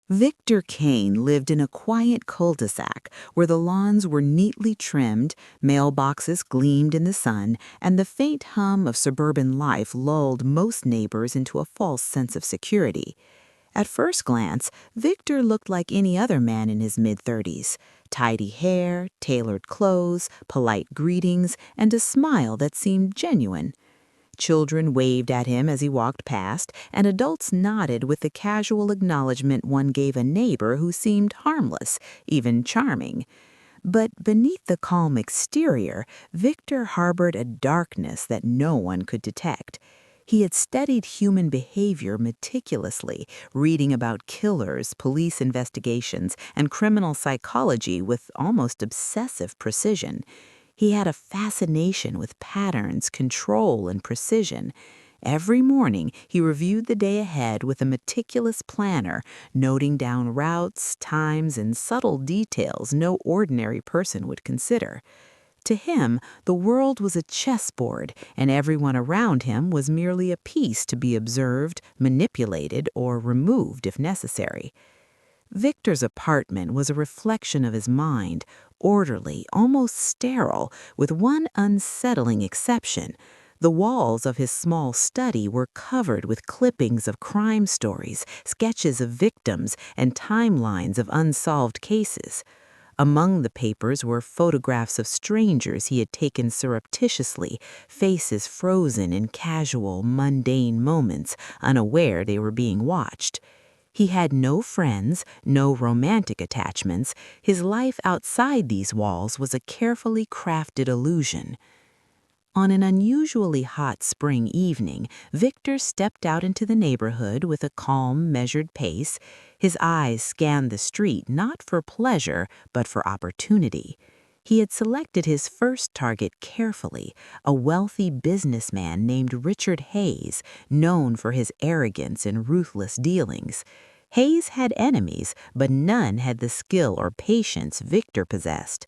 Victor Kane lived in a quiet cul-de-sac where the lawns were neatly trimmed, mailboxes gleamed in the sun, and the faint hum of suburban life lulled most neighbors into a false sense of security. At first glance, Victor looked like any other man in his mid-30s. Tidy hair, tailored clothes, polite greetings, and a smile that seemed genuine. Children waved at him as he walked past, and adults nodded with the casual acknowledgement one gave a neighbor who seemed harmless, even charming. But beneath the calm exterior, Victor harbored a darkness that no one could detect. He had studied human behavior meticulously, reading about killers, police investigations, and criminal psychology with almost obsessive precision. He had a fascination with patterns, control, and precision. Every morning, he reviewed the day ahead with a meticulous planner, noting down routes, times, and subtle details no ordinary person would consider. To him, the world was a chessboard, and everyone around him was merely a piece to be observed, manipulated, or removed if necessary. Victor's apartment was a reflection of his mind, orderly, almost sterile, with one unsettling exception. The walls of his small study were covered with clippings of crime stories, sketches of victims, and timelines of unsolved cases. Among the papers were photographs of strangers he had taken surreptitiously, faces frozen in casual, mundane moments, unaware they were being watched. He had no friends, no romantic attachments. His life outside these walls was a carefully crafted illusion. On an unusually hot spring evening, Victor stepped out into the neighborhood with a calm, measured pace. His eyes scanned the street not for pleasure, but for opportunity. He had selected his first target carefully, a wealthy businessman named Richard Hayes, known for his arrogance and ruthless dealings. Hayes had enemies, but none had the skill or patience Victor possessed.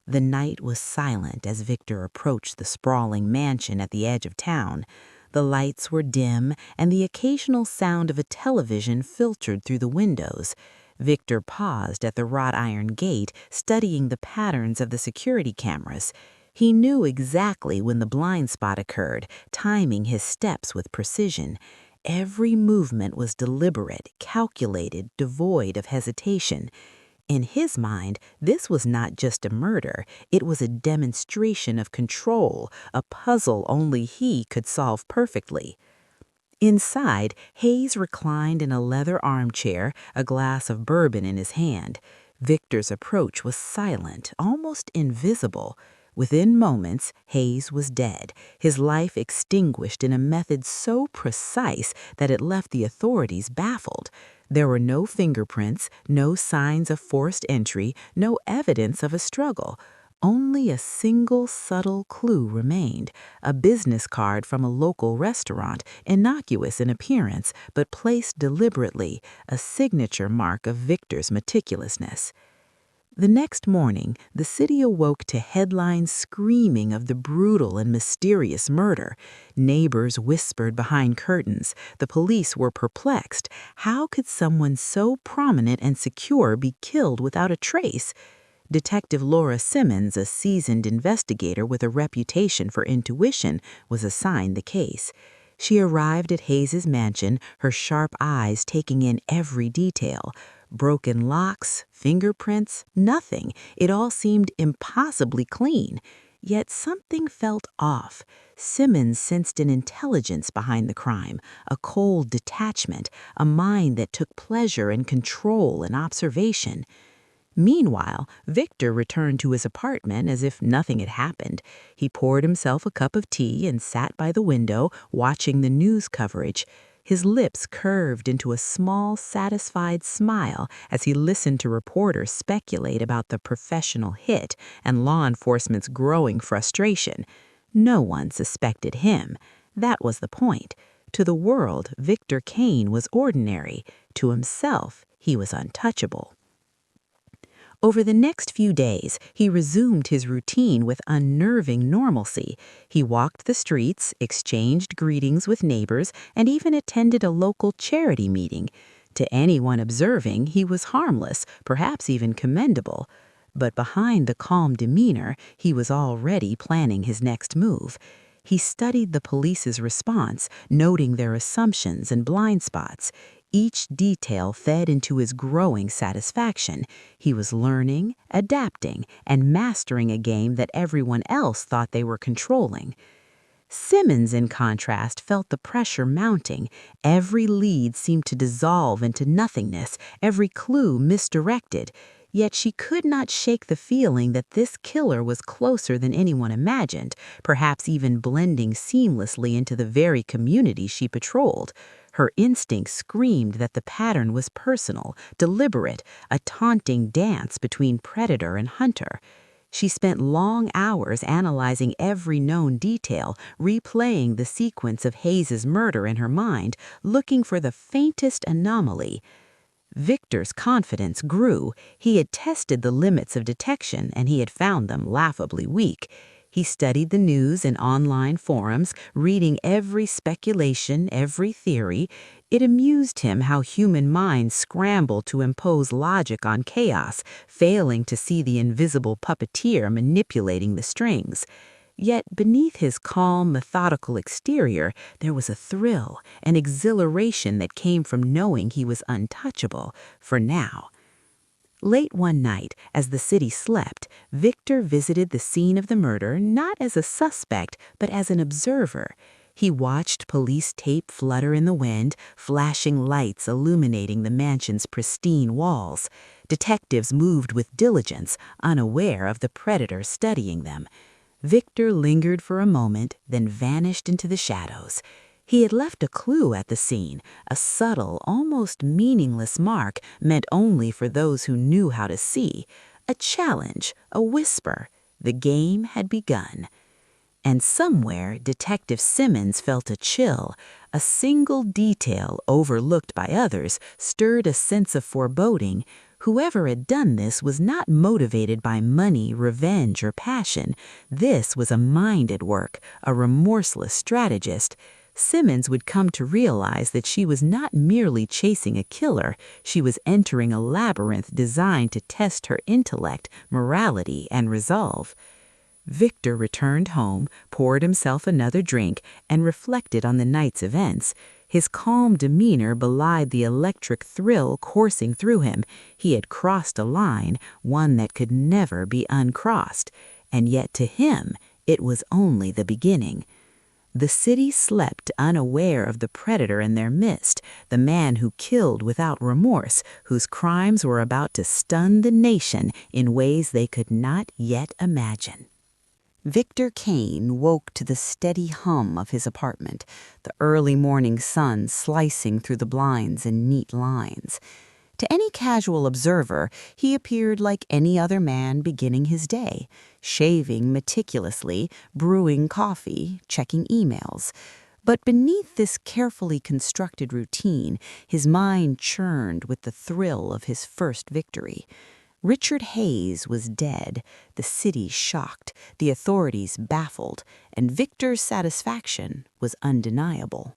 The night was silent as Victor approached the sprawling mansion at the edge of town. The lights were dim, and the occasional sound of a television filtered through the windows. Victor paused at the wrought iron gate, studying the patterns of the security cameras. He knew exactly when the blind spot occurred, timing his steps with precision. Every movement was deliberate, calculated, devoid of hesitation. In his mind, this was not just a murder, it was a demonstration of control, a puzzle only he could solve perfectly. Inside, Hayes reclined in a leather armchair, a glass of bourbon in his hand. Victor's approach was silent, almost invisible. Within moments, Hayes was dead, his life extinguished in a method so precise that it left the authorities baffled. There were no fingerprints, no signs of forced entry, no evidence of a struggle. Only a single subtle clue remained, a business card from a local restaurant, innocuous in appearance, but placed deliberately, a signature mark of Victor's meticulousness. The next morning, the city awoke to headlines screaming of the brutal and mysterious murder. Neighbors whispered behind curtains. The police were perplexed. How could someone so prominent and secure be killed without a trace? Detective Laura Simmons, a seasoned investigator with a reputation for intuition, was assigned the case. She arrived at Hayes's mansion, her sharp eyes taking in every detail. Broken locks, fingerprints, nothing. It all seemed impossibly clean. Yet something felt off. Simmons sensed an intelligence behind the crime, a cold detachment, a mind that took pleasure in control and observation. Meanwhile, Victor returned to his apartment as if nothing had happened. He poured himself a cup of tea and sat by the window, watching the news coverage. His lips curved into a small, satisfied smile as he listened to reporters speculate about the professional hit and law enforcement's growing frustration. No one suspected him. That was the point. To the world, Victor Kane was ordinary. To himself, he was untouchable. Over the next few days, he resumed his routine with unnerving normalcy. He walked the streets, exchanged greetings with neighbors, and even attended a local charity meeting. To anyone observing, he was harmless, perhaps even commendable. But behind the calm demeanor, he was already planning his next move. He studied the police's response, noting their assumptions and blind spots. Each detail fed into his growing satisfaction. He was learning, adapting, and mastering a game that everyone else thought they were controlling. Simmons, in contrast, felt the pressure mounting. Every lead seemed to dissolve into nothingness, every clue misdirected. Yet she could not shake the feeling that this killer was closer than anyone imagined, perhaps even blending seamlessly into the very community she patrolled. Her instinct screamed that the pattern was personal, deliberate, a taunting dance between predator and hunter. She spent long hours analyzing every known detail, replaying the sequence of Hayes's murder in her mind, looking for the faintest anomaly. Victor's confidence grew. He had tested the limits of detection, and he had found them laughably weak. He studied the news and online forums, reading every speculation, every theory. It amused him how human minds scramble to impose logic on chaos, failing to see the invisible puppeteer manipulating the strings. Yet beneath his calm, methodical exterior, there was a thrill, an exhilaration that came from knowing he was untouchable, for now. Late one night, as the city slept, Victor visited the scene of the murder not as a suspect, but as an observer. He watched police tape flutter in the wind, flashing lights illuminating the mansion's pristine walls. Detectives moved with diligence, unaware of the predator studying them. Victor lingered for a moment, then vanished into the shadows. He had left a clue at the scene, a subtle, almost meaningless mark meant only for those who knew how to see. A challenge, a whisper. The game had begun. And somewhere, Detective Simmons felt a chill. A single detail, overlooked by others, stirred a sense of foreboding. Whoever had done this was not motivated by money, revenge, or passion. This was a minded work, a remorseless strategist. Simmons would come to realize that she was not merely chasing a killer, she was entering a labyrinth designed to test her intellect, morality, and resolve. Victor returned home, poured himself another drink, and reflected on the night's events. His calm demeanor belied the electric thrill coursing through him. He had crossed a line, one that could never be uncrossed. And yet to him, it was only the beginning. The city slept unaware of the predator in their midst, the man who killed without remorse, whose crimes were about to stun the nation in ways they could not yet imagine. Victor Kane woke to the steady hum of his apartment, the early morning sun slicing through the blinds in neat lines. To any casual observer, he appeared like any other man beginning his day, shaving meticulously, brewing coffee, checking emails. But beneath this carefully constructed routine, his mind churned with the thrill of his first victory. Richard Hayes was dead, the city shocked, the authorities baffled, and Victor's satisfaction was undeniable.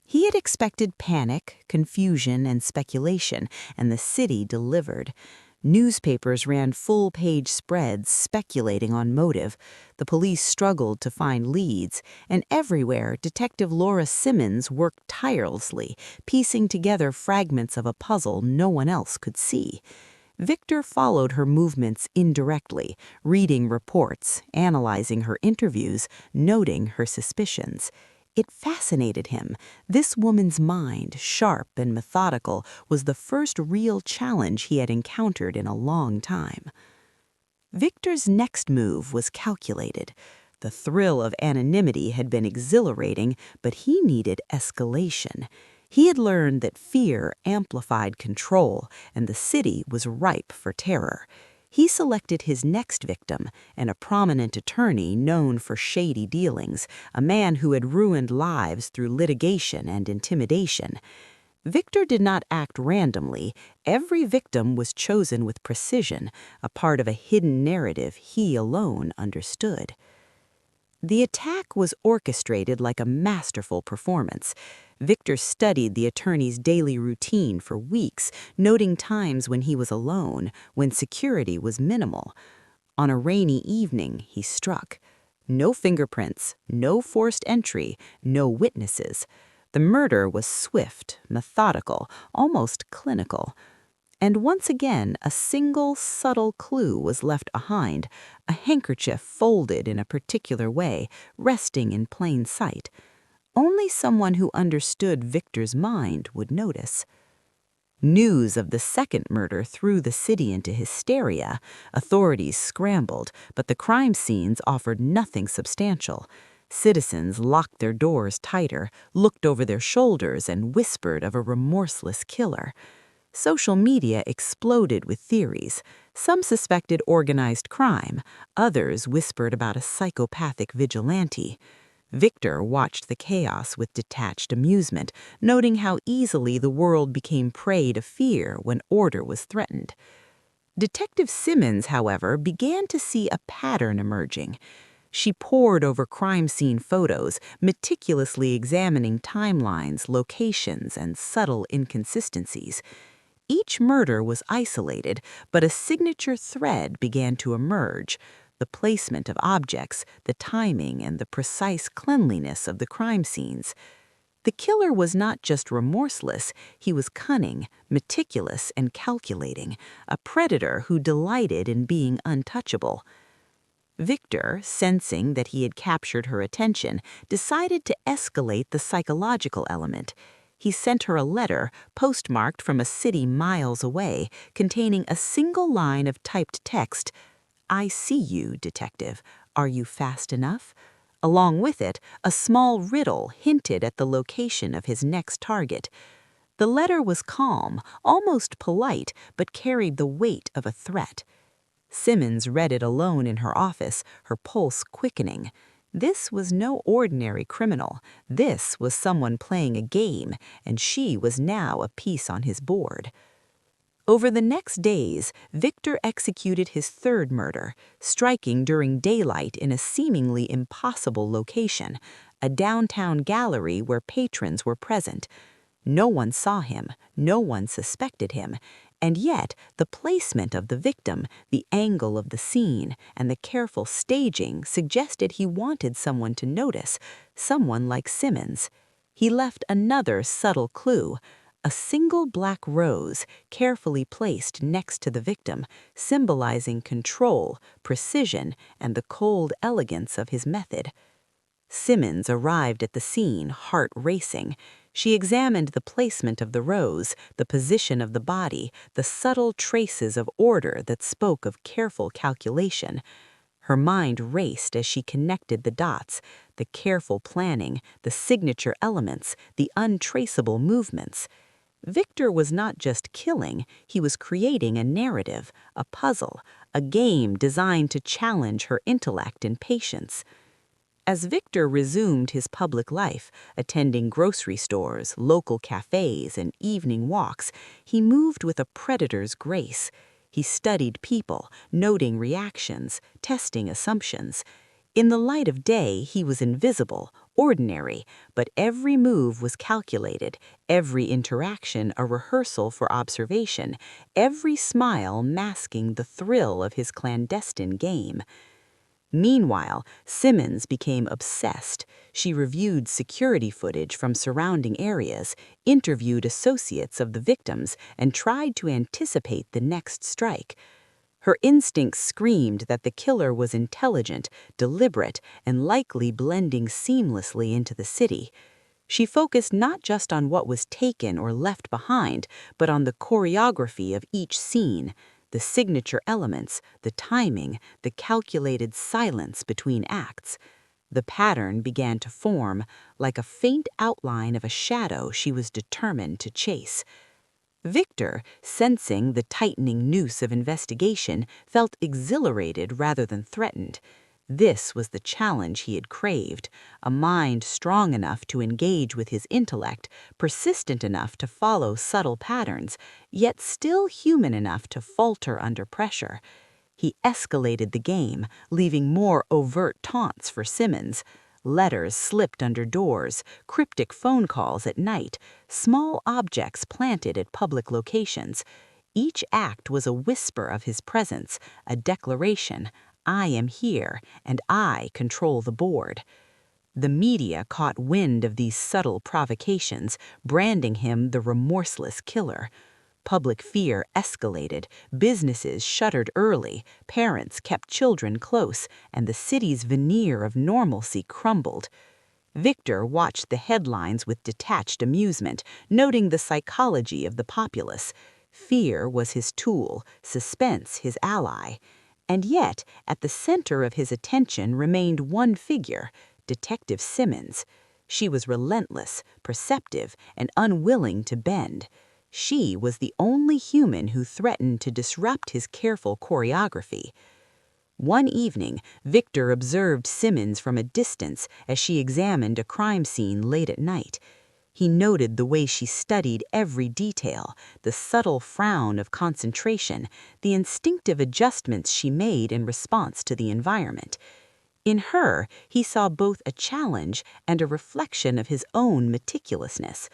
He had expected panic, confusion, and speculation, and the city delivered. Newspapers ran full-page spreads speculating on motive. The police struggled to find leads, and everywhere Detective Laura Simmons worked tirelessly, piecing together fragments of a puzzle no one else could see. Victor followed her movements indirectly, reading reports, analyzing her interviews, noting her suspicions. It fascinated him. This woman's mind, sharp and methodical, was the first real challenge he had encountered in a long time. Victor's next move was calculated. The thrill of anonymity had been exhilarating, but he needed escalation. He had learned that fear amplified control, and the city was ripe for terror. He selected his next victim, a prominent attorney known for shady dealings, a man who had ruined lives through litigation and intimidation. Victor did not act randomly. Every victim was chosen with precision, a part of a hidden narrative he alone understood. The attack was orchestrated like a masterful performance. Victor studied the attorney's daily routine for weeks, noting times when he was alone, when security was minimal. On a rainy evening, he struck. No fingerprints, no forced entry, no witnesses. The murder was swift, methodical, almost clinical. And once again, a single subtle clue was left behind, a handkerchief folded in a particular way, resting in plain sight. Only someone who understood Victor's mind would notice. News of the second murder threw the city into hysteria. Authorities scrambled, but the crime scenes offered nothing substantial. Citizens locked their doors tighter, looked over their shoulders, and whispered of a remorseless killer. Social media exploded with theories. Some suspected organized crime, others whispered about a psychopathic vigilante. Victor watched the chaos with detached amusement, noting how easily the world became prey to fear when order was threatened. Detective Simmons, however, began to see a pattern emerging. She pored over crime scene photos, meticulously examining timelines, locations, and subtle inconsistencies. Each murder was isolated, but a signature thread began to emerge. The placement of objects, the timing, and the precise cleanliness of the crime scenes. The killer was not just remorseless, he was cunning, meticulous, and calculating, a predator who delighted in being untouchable. Victor, sensing that he had captured her attention, decided to escalate the psychological element. He sent her a letter, postmarked from a city miles away, containing a single line of typed text. "I see you, detective. Are you fast enough?" Along with it, a small riddle hinted at the location of his next target. The letter was calm, almost polite, but carried the weight of a threat. Simmons read it alone in her office, her pulse quickening. This was no ordinary criminal. This was someone playing a game, and she was now a piece on his board. Over the next days, Victor executed his third murder, striking during daylight in a seemingly impossible location, a downtown gallery where patrons were present. No one saw him, no one suspected him, and yet the placement of the victim, the angle of the scene, and the careful staging suggested he wanted someone to notice, someone like Simmons. He left another subtle clue. A single black rose, carefully placed next to the victim, symbolizing control, precision, and the cold elegance of his method. Simmons arrived at the scene, heart racing. She examined the placement of the rose, the position of the body, the subtle traces of order that spoke of careful calculation. Her mind raced as she connected the dots, the careful planning, the signature elements, the untraceable movements. Victor was not just killing, he was creating a narrative, a puzzle, a game designed to challenge her intellect and patience. As Victor resumed his public life, attending grocery stores, local cafes, and evening walks, he moved with a predator's grace. He studied people, noting reactions, testing assumptions. In the light of day, he was invisible, ordinary, but every move was calculated, every interaction a rehearsal for observation, every smile masking the thrill of his clandestine game. Meanwhile, Simmons became obsessed. She reviewed security footage from surrounding areas, interviewed associates of the victims, and tried to anticipate the next strike. Her instincts screamed that the killer was intelligent, deliberate, and likely blending seamlessly into the city. She focused not just on what was taken or left behind, but on the choreography of each scene, the signature elements, the timing, the calculated silence between acts. The pattern began to form, like a faint outline of a shadow she was determined to chase. Victor, sensing the tightening noose of investigation, felt exhilarated rather than threatened. This was the challenge he had craved, a mind strong enough to engage with his intellect, persistent enough to follow subtle patterns, yet still human enough to falter under pressure. He escalated the game, leaving more overt taunts for Simmons. Letters slipped under doors, cryptic phone calls at night, small objects planted at public locations. Each act was a whisper of his presence, a declaration, "I am here, and I control the board." The media caught wind of these subtle provocations, branding him the remorseless killer. Public fear escalated, businesses shuttered early, parents kept children close, and the city's veneer of normalcy crumbled. Victor watched the headlines with detached amusement, noting the psychology of the populace. Fear was his tool, suspense his ally. And yet, at the center of his attention remained one figure, Detective Simmons. She was relentless, perceptive, and unwilling to bend. She was the only human who threatened to disrupt his careful choreography. One evening, Victor observed Simmons from a distance as she examined a crime scene late at night. He noted the way she studied every detail, the subtle frown of concentration, the instinctive adjustments she made in response to the environment. In her, he saw both a challenge and a reflection of his own meticulousness.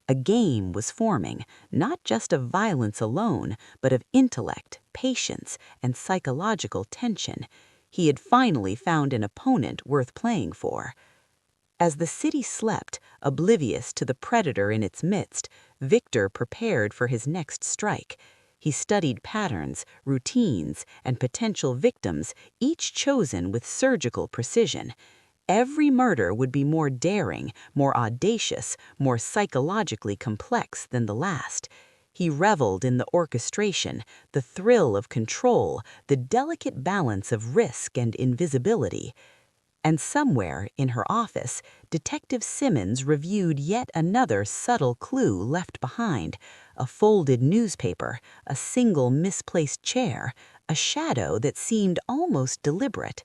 A game was forming, not just of violence alone, but of intellect, patience, and psychological tension. He had finally found an opponent worth playing for. As the city slept, oblivious to the predator in its midst, Victor prepared for his next strike. He studied patterns, routines, and potential victims, each chosen with surgical precision. Every murder would be more daring, more audacious, more psychologically complex than the last. He reveled in the orchestration, the thrill of control, the delicate balance of risk and invisibility. And somewhere, in her office, Detective Simmons reviewed yet another subtle clue left behind: a folded newspaper, a single misplaced chair, a shadow that seemed almost deliberate.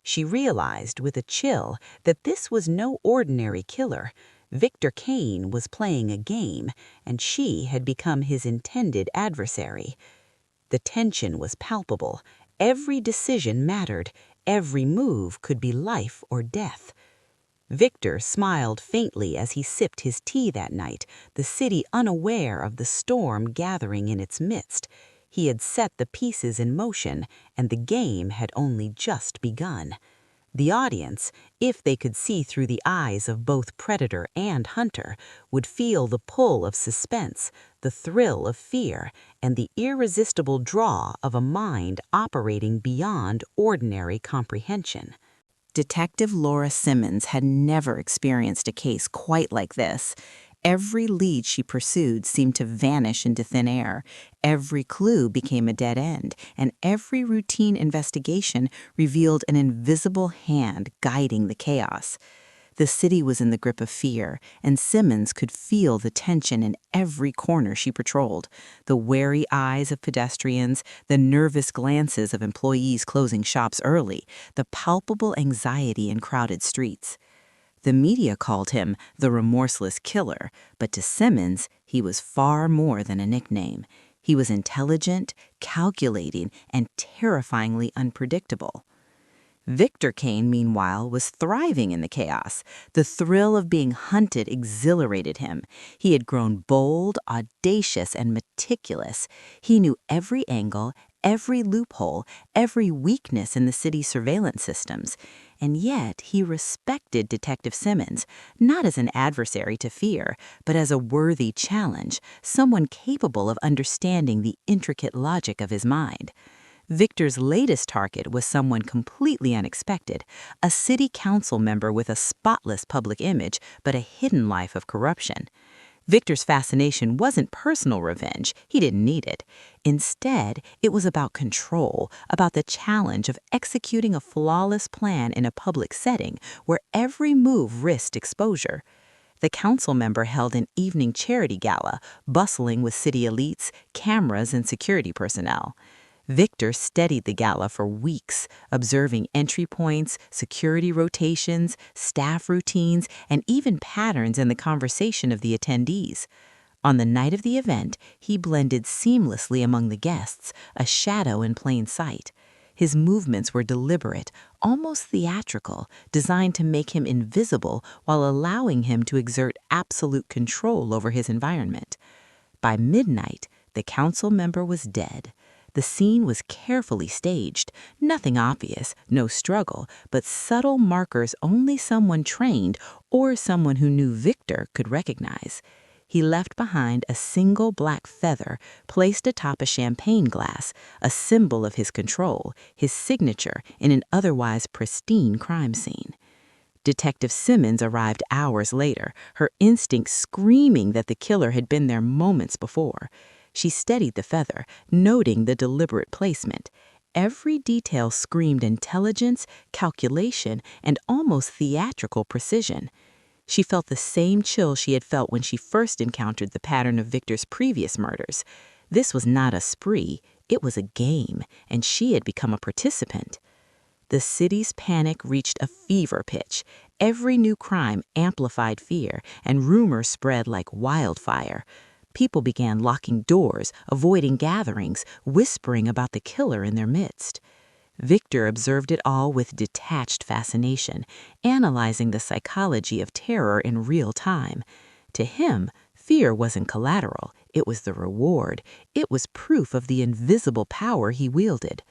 She realized with a chill that this was no ordinary killer. Victor Kane was playing a game, and she had become his intended adversary. The tension was palpable. Every decision mattered. Every move could be life or death. Victor smiled faintly as he sipped his tea that night, the city unaware of the storm gathering in its midst. He had set the pieces in motion, and the game had only just begun. The audience, if they could see through the eyes of both predator and hunter, would feel the pull of suspense, the thrill of fear, and the irresistible draw of a mind operating beyond ordinary comprehension. Detective Laura Simmons had never experienced a case quite like this. Every lead she pursued seemed to vanish into thin air. Every clue became a dead end, and every routine investigation revealed an invisible hand guiding the chaos. The city was in the grip of fear, and Simmons could feel the tension in every corner she patrolled. The wary eyes of pedestrians, the nervous glances of employees closing shops early, the palpable anxiety in crowded streets. The media called him the remorseless killer, but to Simmons, he was far more than a nickname. He was intelligent, calculating, and terrifyingly unpredictable. Victor Kane, meanwhile, was thriving in the chaos. The thrill of being hunted exhilarated him. He had grown bold, audacious, and meticulous. He knew every angle, every loophole, every weakness in the city's surveillance systems. And yet he respected Detective Simmons, not as an adversary to fear, but as a worthy challenge, someone capable of understanding the intricate logic of his mind. Victor's latest target was someone completely unexpected, a city council member with a spotless public image but a hidden life of corruption. Victor's fascination wasn't personal revenge. He didn't need it. Instead, it was about control, about the challenge of executing a flawless plan in a public setting where every move risked exposure. The council member held an evening charity gala, bustling with city elites, cameras, and security personnel. Victor studied the gala for weeks, observing entry points, security rotations, staff routines, and even patterns in the conversation of the attendees. On the night of the event, he blended seamlessly among the guests, a shadow in plain sight. His movements were deliberate, almost theatrical, designed to make him invisible while allowing him to exert absolute control over his environment. By midnight, the council member was dead. The scene was carefully staged, nothing obvious, no struggle, but subtle markers only someone trained or someone who knew Victor could recognize. He left behind a single black feather placed atop a champagne glass, a symbol of his control, his signature in an otherwise pristine crime scene. Detective Simmons arrived hours later, her instincts screaming that the killer had been there moments before. She steadied the feather, noting the deliberate placement. Every detail screamed intelligence, calculation, and almost theatrical precision. She felt the same chill she had felt when she first encountered the pattern of Victor's previous murders. This was not a spree, it was a game, and she had become a participant. The city's panic reached a fever pitch. Every new crime amplified fear, and rumors spread like wildfire. People began locking doors, avoiding gatherings, whispering about the killer in their midst. Victor observed it all with detached fascination, analyzing the psychology of terror in real time. To him, fear wasn't collateral, it was the reward. It was proof of the invisible power he wielded.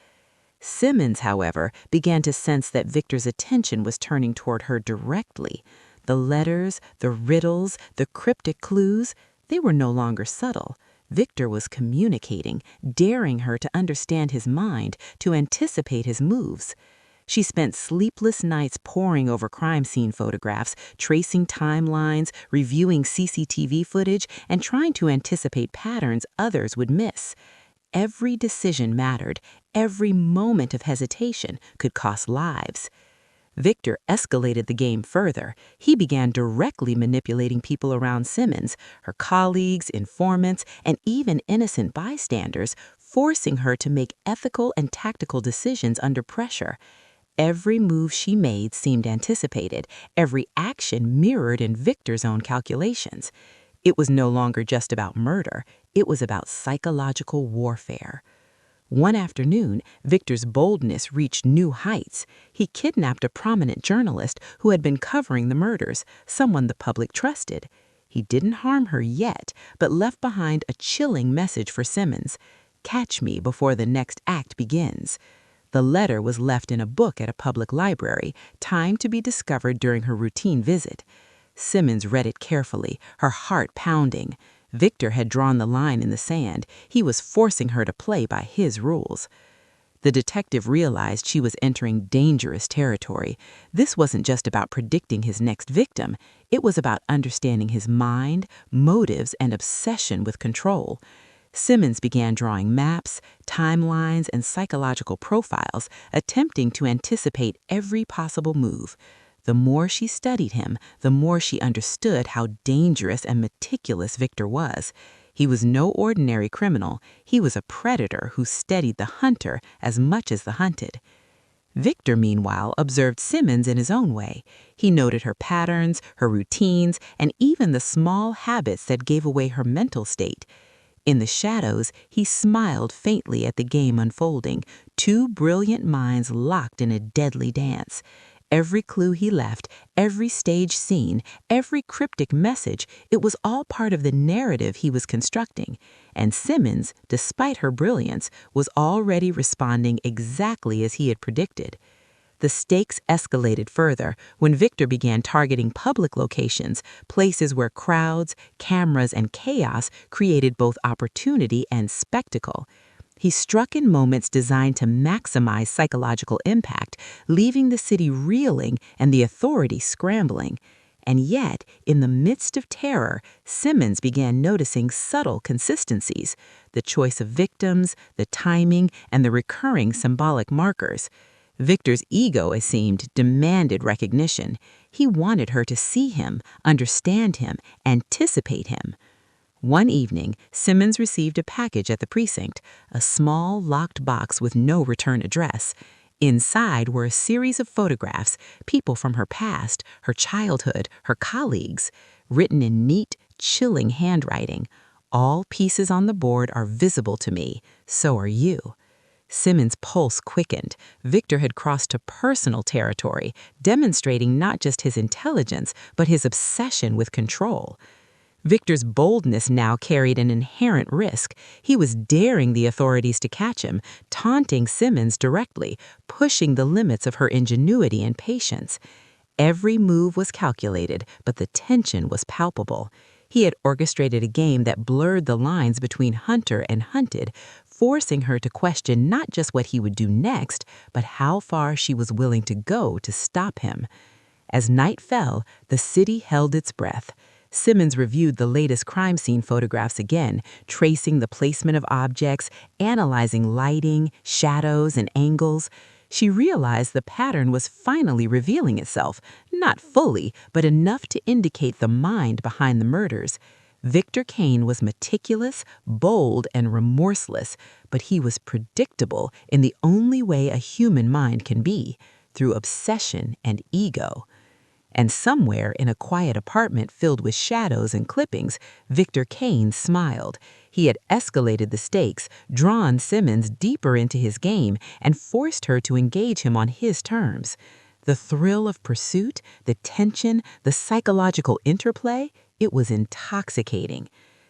Simmons, however, began to sense that Victor's attention was turning toward her directly. The letters, the riddles, the cryptic clues, they were no longer subtle. Victor was communicating, daring her to understand his mind, to anticipate his moves. She spent sleepless nights poring over crime scene photographs, tracing timelines, reviewing CCTV footage, and trying to anticipate patterns others would miss. Every decision mattered. Every moment of hesitation could cost lives. Victor escalated the game further. He began directly manipulating people around Simmons, her colleagues, informants, and even innocent bystanders, forcing her to make ethical and tactical decisions under pressure. Every move she made seemed anticipated, every action mirrored in Victor's own calculations. It was no longer just about murder, it was about psychological warfare. One afternoon, Victor's boldness reached new heights. He kidnapped a prominent journalist who had been covering the murders, someone the public trusted. He didn't harm her yet, but left behind a chilling message for Simmons. "Catch me before the next act begins." The letter was left in a book at a public library, timed to be discovered during her routine visit. Simmons read it carefully, her heart pounding. Victor had drawn the line in the sand. He was forcing her to play by his rules. The detective realized she was entering dangerous territory. This wasn't just about predicting his next victim. It was about understanding his mind, motives, and obsession with control. Simmons began drawing maps, timelines, and psychological profiles, attempting to anticipate every possible move. The more she studied him, the more she understood how dangerous and meticulous Victor was. He was no ordinary criminal. He was a predator who studied the hunter as much as the hunted. Victor, meanwhile, observed Simmons in his own way. He noted her patterns, her routines, and even the small habits that gave away her mental state. In the shadows, he smiled faintly at the game unfolding, two brilliant minds locked in a deadly dance. Every clue he left, every stage scene, every cryptic message, it was all part of the narrative he was constructing. And Simmons, despite her brilliance, was already responding exactly as he had predicted. The stakes escalated further when Victor began targeting public locations, places where crowds, cameras, and chaos created both opportunity and spectacle. He struck in moments designed to maximize psychological impact, leaving the city reeling and the authorities scrambling. And yet, in the midst of terror, Simmons began noticing subtle consistencies: the choice of victims, the timing, and the recurring symbolic markers. Victor's ego, it seemed, demanded recognition. He wanted her to see him, understand him, anticipate him. One evening, Simmons received a package at the precinct, a small, locked box with no return address. Inside were a series of photographs, people from her past, her childhood, her colleagues. Written in neat, chilling handwriting. "All pieces on the board are visible to me. So are you." Simmons' pulse quickened. Victor had crossed to personal territory, demonstrating not just his intelligence, but his obsession with control. Victor's boldness now carried an inherent risk. He was daring the authorities to catch him, taunting Simmons directly, pushing the limits of her ingenuity and patience. Every move was calculated, but the tension was palpable. He had orchestrated a game that blurred the lines between hunter and hunted, forcing her to question not just what he would do next, but how far she was willing to go to stop him. As night fell, the city held its breath. Simmons reviewed the latest crime scene photographs again, tracing the placement of objects, analyzing lighting, shadows, and angles. She realized the pattern was finally revealing itself, not fully, but enough to indicate the mind behind the murders. Victor Kane was meticulous, bold, and remorseless, but he was predictable in the only way a human mind can be, through obsession and ego. And somewhere in a quiet apartment filled with shadows and clippings, Victor Kane smiled. He had escalated the stakes, drawn Simmons deeper into his game, and forced her to engage him on his terms. The thrill of pursuit, the tension, the psychological interplay, it was intoxicating.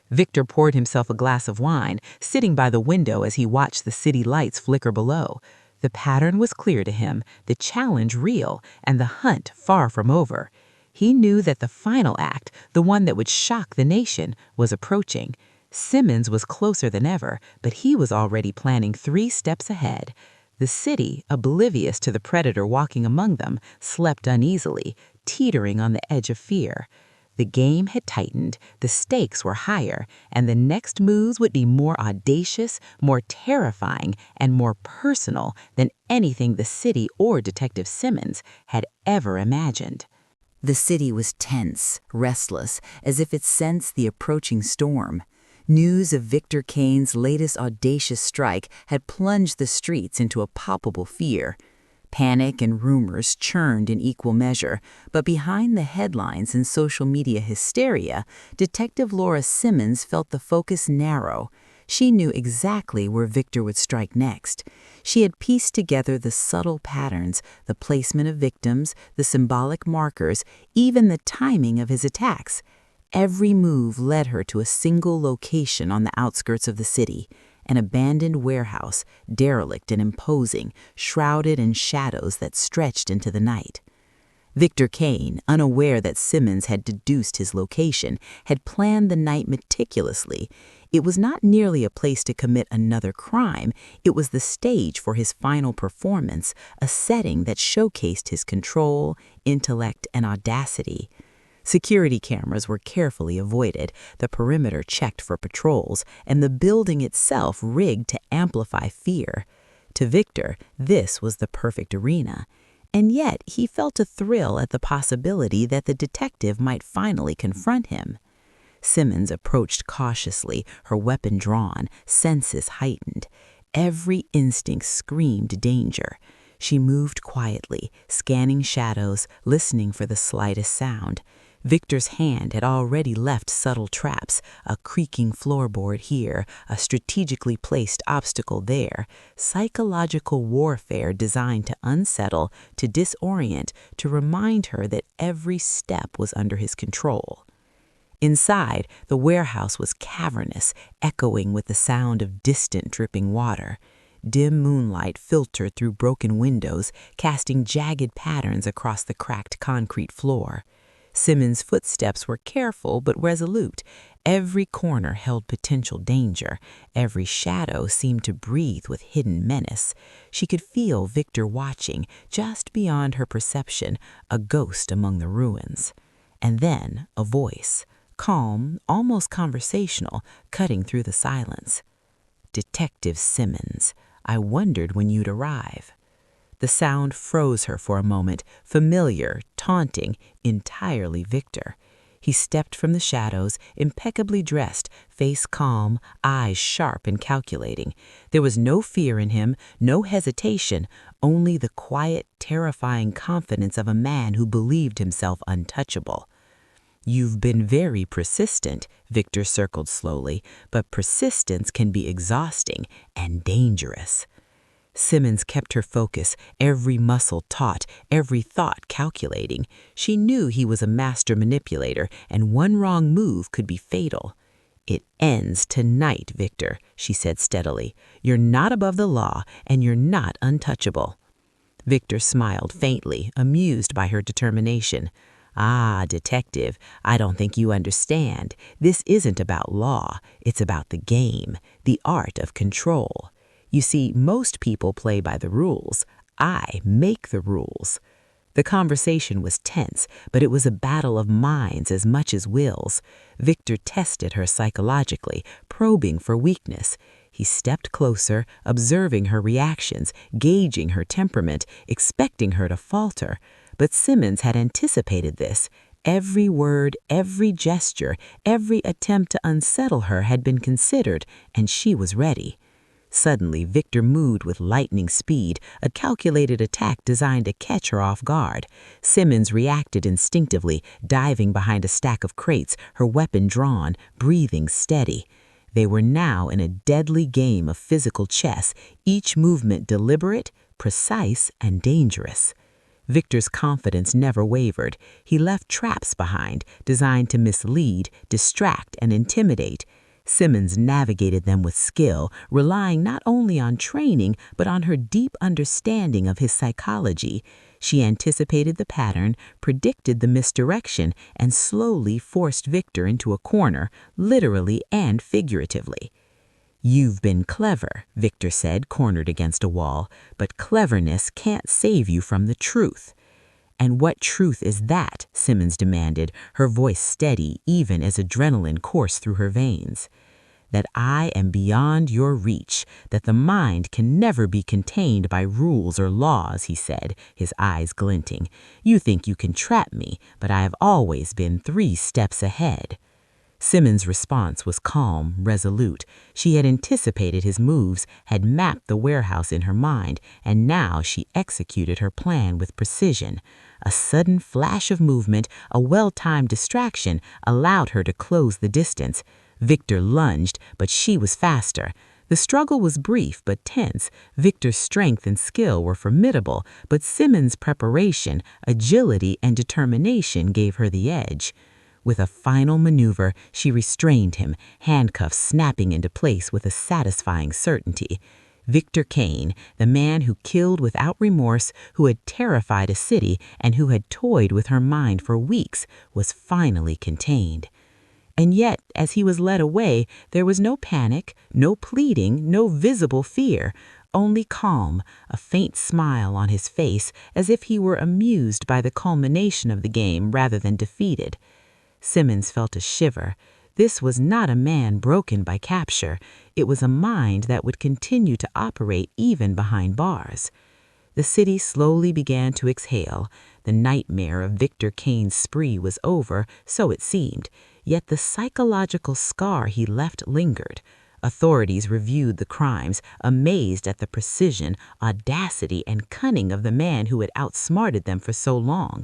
Victor poured himself a glass of wine, sitting by the window as he watched the city lights flicker below. The pattern was clear to him, the challenge real, and the hunt far from over. He knew that the final act, the one that would shock the nation, was approaching. Simmons was closer than ever, but he was already planning 3 steps ahead. The city, oblivious to the predator walking among them, slept uneasily, teetering on the edge of fear. The game had tightened, the stakes were higher, and the next moves would be more audacious, more terrifying, and more personal than anything the city or Detective Simmons had ever imagined. The city was tense, restless, as if it sensed the approaching storm. News of Victor Kane's latest audacious strike had plunged the streets into a palpable fear. Panic and rumors churned in equal measure, but behind the headlines and social media hysteria, Detective Laura Simmons felt the focus narrow. She knew exactly where Victor would strike next. She had pieced together the subtle patterns, the placement of victims, the symbolic markers, even the timing of his attacks. Every move led her to a single location on the outskirts of the city. An abandoned warehouse, derelict and imposing, shrouded in shadows that stretched into the night. Victor Kane, unaware that Simmons had deduced his location, had planned the night meticulously. It was not merely a place to commit another crime, it was the stage for his final performance, a setting that showcased his control, intellect, and audacity. Security cameras were carefully avoided, the perimeter checked for patrols, and the building itself rigged to amplify fear. To Victor, this was the perfect arena. And yet, he felt a thrill at the possibility that the detective might finally confront him. Simmons approached cautiously, her weapon drawn, senses heightened. Every instinct screamed danger. She moved quietly, scanning shadows, listening for the slightest sound. Victor's hand had already left subtle traps, a creaking floorboard here, a strategically placed obstacle there, psychological warfare designed to unsettle, to disorient, to remind her that every step was under his control. Inside, the warehouse was cavernous, echoing with the sound of distant dripping water. Dim moonlight filtered through broken windows, casting jagged patterns across the cracked concrete floor. Simmons' footsteps were careful but resolute. Every corner held potential danger. Every shadow seemed to breathe with hidden menace. She could feel Victor watching, just beyond her perception, a ghost among the ruins. And then a voice, calm, almost conversational, cutting through the silence. "Detective Simmons, I wondered when you'd arrive." The sound froze her for a moment, familiar, taunting, entirely Victor. He stepped from the shadows, impeccably dressed, face calm, eyes sharp and calculating. There was no fear in him, no hesitation, only the quiet, terrifying confidence of a man who believed himself untouchable. You've been very persistent, Victor circled slowly, but persistence can be exhausting and dangerous. Simmons kept her focus, every muscle taut, every thought calculating. She knew he was a master manipulator, and one wrong move could be fatal. "It ends tonight, Victor," she said steadily. "You're not above the law, and you're not untouchable." Victor smiled faintly, amused by her determination. "Ah, detective, I don't think you understand. This isn't about law. It's about the game, the art of control. You see, most people play by the rules. I make the rules." The conversation was tense, but it was a battle of minds as much as wills. Victor tested her psychologically, probing for weakness. He stepped closer, observing her reactions, gauging her temperament, expecting her to falter. But Simmons had anticipated this. Every word, every gesture, every attempt to unsettle her had been considered, and she was ready. Suddenly, Victor moved with lightning speed, a calculated attack designed to catch her off guard. Simmons reacted instinctively, diving behind a stack of crates, her weapon drawn, breathing steady. They were now in a deadly game of physical chess, each movement deliberate, precise, and dangerous. Victor's confidence never wavered. He left traps behind, designed to mislead, distract, and intimidate. Simmons navigated them with skill, relying not only on training, but on her deep understanding of his psychology. She anticipated the pattern, predicted the misdirection, and slowly forced Victor into a corner, literally and figuratively. "You've been clever," Victor said, cornered against a wall, "but cleverness can't save you from the truth." "And what truth is that?" Simmons demanded, her voice steady even as adrenaline coursed through her veins. "That I am beyond your reach, that the mind can never be contained by rules or laws," he said, his eyes glinting. "You think you can trap me, but I have always been 3 steps ahead." Simmons' response was calm, resolute. She had anticipated his moves, had mapped the warehouse in her mind, and now she executed her plan with precision. A sudden flash of movement, a well-timed distraction, allowed her to close the distance. Victor lunged, but she was faster. The struggle was brief but tense. Victor's strength and skill were formidable, but Simmons' preparation, agility, and determination gave her the edge. With a final maneuver, she restrained him, handcuffs snapping into place with a satisfying certainty. Victor Kane, the man who killed without remorse, who had terrified a city, and who had toyed with her mind for weeks, was finally contained. And yet, as he was led away, there was no panic, no pleading, no visible fear, only calm, a faint smile on his face, as if he were amused by the culmination of the game rather than defeated. Simmons felt a shiver. This was not a man broken by capture. It was a mind that would continue to operate even behind bars. The city slowly began to exhale. The nightmare of Victor Kane's spree was over, so it seemed, yet the psychological scar he left lingered. Authorities reviewed the crimes, amazed at the precision, audacity, and cunning of the man who had outsmarted them for so long.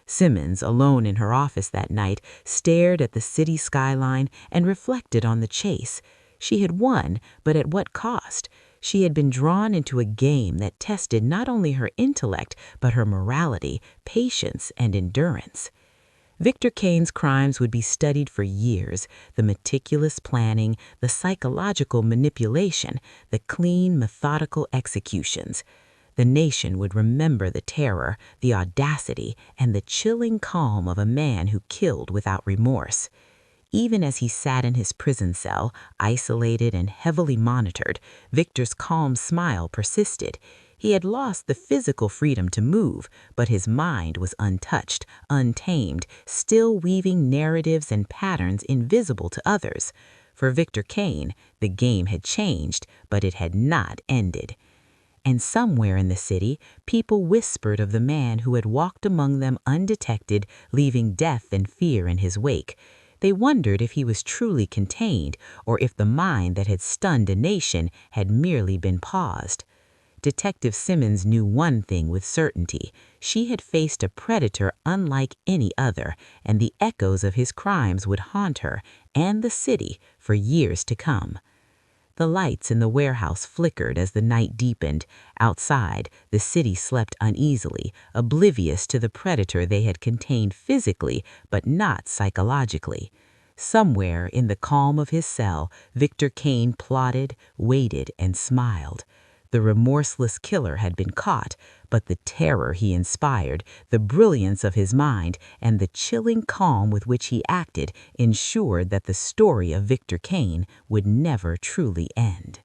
Simmons, alone in her office that night, stared at the city skyline and reflected on the chase. She had won, but at what cost? She had been drawn into a game that tested not only her intellect, but her morality, patience, and endurance. Victor Kane's crimes would be studied for years, the meticulous planning, the psychological manipulation, the clean, methodical executions. The nation would remember the terror, the audacity, and the chilling calm of a man who killed without remorse. Even as he sat in his prison cell, isolated and heavily monitored, Victor's calm smile persisted. He had lost the physical freedom to move, but his mind was untouched, untamed, still weaving narratives and patterns invisible to others. For Victor Kane, the game had changed, but it had not ended. And somewhere in the city, people whispered of the man who had walked among them undetected, leaving death and fear in his wake. They wondered if he was truly contained, or if the mind that had stunned a nation had merely been paused. Detective Simmons knew one thing with certainty. She had faced a predator unlike any other, and the echoes of his crimes would haunt her and the city for years to come. The lights in the warehouse flickered as the night deepened. Outside, the city slept uneasily, oblivious to the predator they had contained physically but not psychologically. Somewhere in the calm of his cell, Victor Kane plotted, waited, and smiled. The remorseless killer had been caught, but the terror he inspired, the brilliance of his mind, and the chilling calm with which he acted ensured that the story of Victor Kane would never truly end.